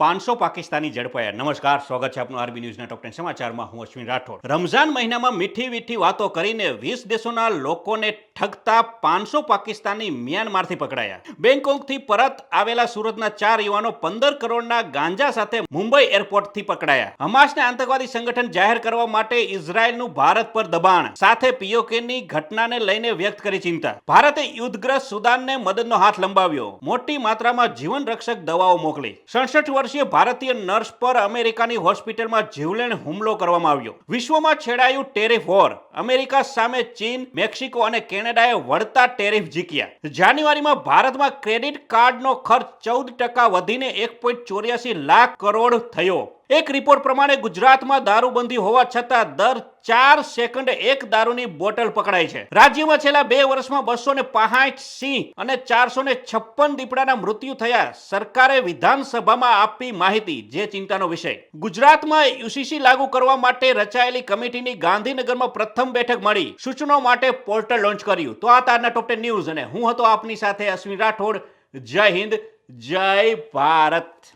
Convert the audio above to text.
500 પાકિસ્તાની ઝડપાયા. નમસ્કાર, સ્વાગત છે આપનું આરબી ન્યૂઝના ટોપ 10 સમાચારમાં. હું અશ્વિન રાઠોડ. રમઝાન મહિનામાં મીઠી મીઠી વાતો કરીને 20 દેશોના લોકોને ઠગતા 500 પાકિસ્તાની મ્યાનમારથી પકડાયા. બેંકોકથી પરત આવેલા સુરતના 4 યુવાનો 15 કરોડના ગાંજા સાથે મુંબઈ એરપોર્ટથી પકડાયા. હમાસને આતંકવાદી સંગઠન જાહેર કરવા માટે ઇઝરાયલનું ભારત પર દબાણ સાથે પીઓકેની ઘટનાને લઈને વ્યક્ત કરી ચિંતા. ભારતે યુદ્ધગ્રસ્ત સુદાનને મદદનો હાથ લંબાવ્યો. મોટી માત્રામાં જીવન રક્ષક દવાઓ મોકલી. 67 વર્ષીય ભારતીય નર્સ પર અમેરિકાની હોસ્પિટલમાં જીવલેણ હુમલો કરવામાં આવ્યો. વિશ્વમાં છેડાયું ટેરિફ વોર. અમેરિકા સામે ચીન, મેક્સિકો અને કેનેડાએ વળતા ટેરિફ ઝીક્યા. જાન્યુઆરીમાં ભારતમાં ક્રેડિટ કાર્ડનો ખર્ચ 14% વધીને 1.84 લાખ કરોડ થયો. એક રિપોર્ટ પ્રમાણે ગુજરાતમાં દારૂબંધી હોવા છતાં દર 4 સેકન્ડે એક દારૂની બોટલ પકડાય છે. રાજ્યમાં છેલ્લા 2 વર્ષમાં 265 સિંહ અને 456 દીપડાના મૃત્યુ થયા. સરકારે વિધાનસભામાં આપી માહિતી, જે ચિંતાનો વિષય. ગુજરાતમાં યુસીસી લાગુ કરવા માટે રચાયેલી કમિટીની ગાંધીનગરમાં પ્રથમ બેઠક મળી. સૂચનો માટે પોર્ટલ લોન્ચ કર્યું. તો આ તારના ટોપ 10 ન્યૂઝ અને હું હતો આપની સાથે અશ્વિન રાઠોડ. જય હિન્દ, જય ભારત.